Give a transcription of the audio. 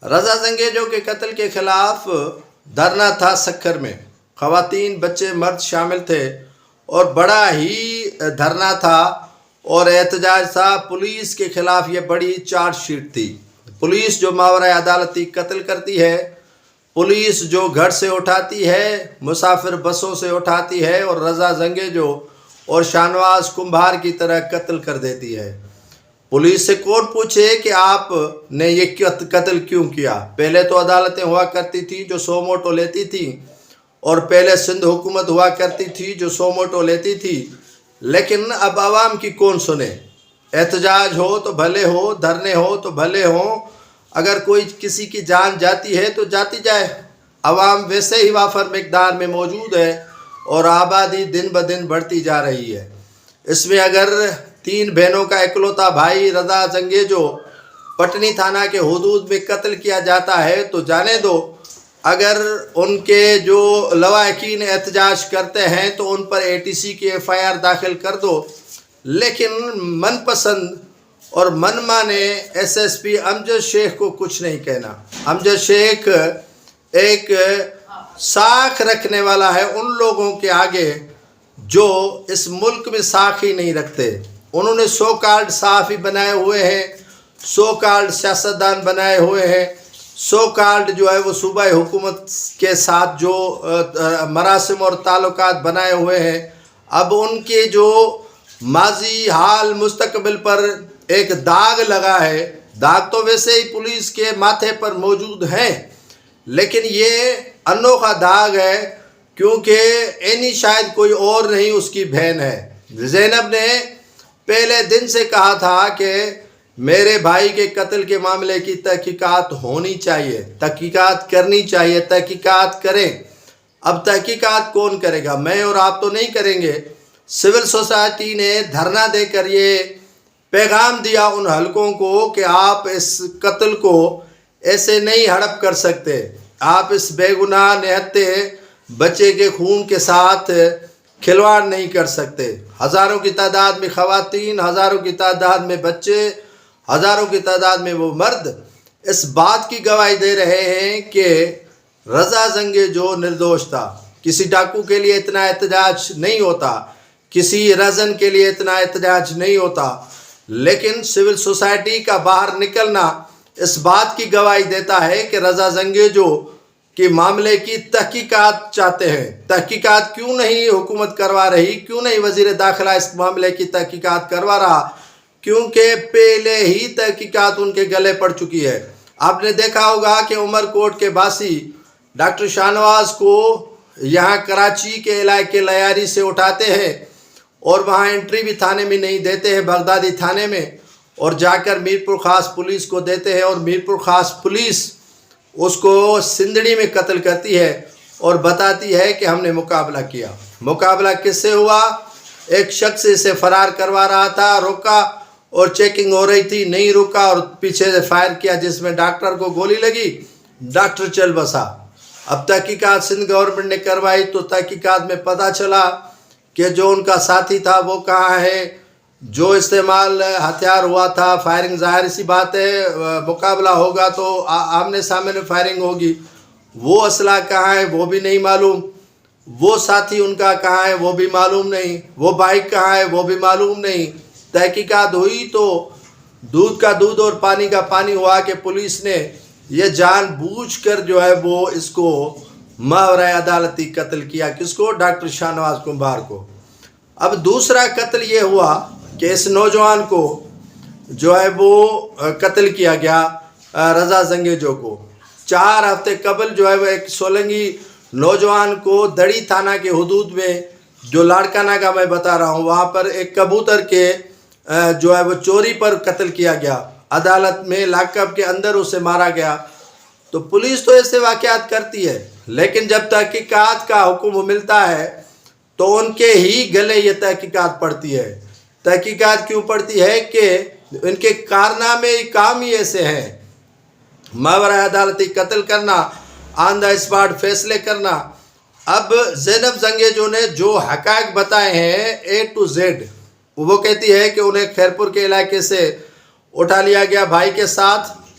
رضا زنگیجو کے قتل کے خلاف دھرنا تھا سکھر میں. خواتین، بچے، مرد شامل تھے اور بڑا ہی دھرنا تھا اور احتجاج تھا. پولیس کے خلاف یہ بڑی چارج شیٹ تھی. پولیس جو ماورائے عدالتی قتل کرتی ہے، پولیس جو گھر سے اٹھاتی ہے، مسافر بسوں سے اٹھاتی ہے اور رضا زنگیجو اور شاہنواز کمبھار کی طرح قتل کر دیتی ہے. پولیس سے کون پوچھے کہ آپ نے یہ قتل کیوں کیا؟ پہلے تو عدالتیں ہوا کرتی تھیں جو سو موٹو لیتی تھیں، اور پہلے سندھ حکومت ہوا کرتی تھی جو سو موٹو لیتی تھی. لیکن اب عوام کی کون سنے؟ احتجاج ہو تو بھلے ہو، دھرنے ہو تو بھلے ہوں، اگر کوئی کسی کی جان جاتی ہے تو جاتی جائے. عوام ویسے ہی وافر مقدار میں موجود ہے اور آبادی دن بدن بڑھتی جا رہی ہے. اس میں اگر 3 بہنوں کا اکلوتا بھائی رضا زنگیجو پٹنی تھانہ کے حدود میں قتل کیا جاتا ہے تو جانے دو. اگر ان کے جو لواحقین احتجاج کرتے ہیں تو ان پر ATC کی FIR داخل کر دو. لیکن من پسند اور من مانے SSP امجد شیخ کو کچھ نہیں کہنا. امجد شیخ ایک ساکھ رکھنے والا ہے ان لوگوں کے آگے جو اس ملک میں ساکھ ہی نہیں رکھتے. انہوں نے سو کالڈ صحافی بنائے ہوئے ہیں، سو کالڈ سیاستدان بنائے ہوئے ہیں، سو کالڈ جو ہے وہ صوبہ حکومت کے ساتھ جو مراسم اور تعلقات بنائے ہوئے ہیں. اب ان کے جو ماضی، حال، مستقبل پر ایک داغ لگا ہے. داغ تو ویسے ہی پولیس کے ماتھے پر موجود ہیں، لیکن یہ انوکھا داغ ہے کیونکہ اینی شاید کوئی اور نہیں، اس کی بہن ہے. زینب نے پہلے دن سے کہا تھا کہ میرے بھائی کے قتل کے معاملے کی تحقیقات ہونی چاہیے، تحقیقات کرنی چاہیے، تحقیقات کریں. اب تحقیقات کون کرے گا؟ میں اور آپ تو نہیں کریں گے. سول سوسائٹی نے دھرنا دے کر یہ پیغام دیا ان حلقوں کو کہ آپ اس قتل کو ایسے نہیں ہڑپ کر سکتے. آپ اس بے گناہ نہتے بچے کے خون کے ساتھ کھلواڑ نہیں کر سکتے. ہزاروں کی تعداد میں خواتین، ہزاروں کی تعداد میں بچے، ہزاروں کی تعداد میں وہ مرد اس بات کی گواہی دے رہے ہیں کہ رضا زنگیجو نردوش تھا. کسی ڈاکو کے لیے اتنا احتجاج نہیں ہوتا، کسی رزن کے لیے اتنا احتجاج نہیں ہوتا، لیکن سول سوسائٹی کا باہر نکلنا اس بات کی گواہی دیتا ہے کہ رضا زنگیجو کے معاملے کی تحقیقات چاہتے ہیں. تحقیقات کیوں نہیں حکومت کروا رہی؟ کیوں نہیں وزیر داخلہ اس معاملے کی تحقیقات کروا رہا؟ کیونکہ پہلے ہی تحقیقات ان کے گلے پڑ چکی ہے. آپ نے دیکھا ہوگا کہ عمر کوٹ کے باسی ڈاکٹر شاہنواز کو یہاں کراچی کے علاقے لیاری سے اٹھاتے ہیں اور وہاں انٹری بھی تھانے میں نہیں دیتے ہیں، بغدادی تھانے میں، اور جا کر میرپور خاص پولیس کو دیتے ہیں، اور میرپور خاص پولیس اس کو سندڑی میں قتل کرتی ہے اور بتاتی ہے کہ ہم نے مقابلہ کیا. مقابلہ کس سے ہوا؟ ایک شخص اسے فرار کروا رہا تھا، روکا اور چیکنگ ہو رہی تھی، نہیں روکا اور پیچھے سے فائر کیا جس میں ڈاکٹر کو گولی لگی، ڈاکٹر چل بسا. اب تحقیقات سندھ گورنمنٹ نے کروائی تو تحقیقات میں پتہ چلا کہ جو ان کا ساتھی تھا وہ کہاں ہے، جو استعمال ہتھیار ہوا تھا، فائرنگ ظاہر سی بات ہے، مقابلہ ہوگا تو آمنے سامنے فائرنگ ہوگی. وہ اسلحہ کہاں ہے وہ بھی نہیں معلوم، وہ ساتھی ان کا کہاں ہے وہ بھی معلوم نہیں، وہ بائک کہاں ہے وہ بھی معلوم نہیں. تحقیقات ہوئی تو دودھ کا دودھ اور پانی کا پانی ہوا کہ پولیس نے یہ جان بوجھ کر جو ہے وہ اس کو ماورائے عدالتی قتل کیا. کس کو؟ ڈاکٹر شاہنواز کمبھار کو. اب دوسرا قتل یہ ہوا کہ اس نوجوان کو جو ہے وہ قتل کیا گیا رضا زنگیجو کو. 4 ہفتے قبل جو ہے وہ ایک سولنگی نوجوان کو دڑی تھانہ کے حدود میں، جو لاڑکانہ کا میں بتا رہا ہوں، وہاں پر ایک کبوتر کے جو ہے وہ چوری پر قتل کیا گیا. عدالت میں لاک اپ کے اندر اسے مارا گیا. تو پولیس تو ایسے واقعات کرتی ہے، لیکن جب تحقیقات کا حکم ملتا ہے تو ان کے ہی گلے یہ تحقیقات پڑتی ہے. تحقیقات کیوں پڑتی ہے کہ ان کے کارنامے کام ہی ایسے ہیں، ماورائے عدالتی قتل کرنا، آن دا اسپاٹ فیصلے کرنا. اب زینب زنگیجو نے جو حقائق بتائے ہیں A to Z، وہ کہتی ہے کہ انہیں خیرپور کے علاقے سے اٹھا لیا گیا بھائی کے ساتھ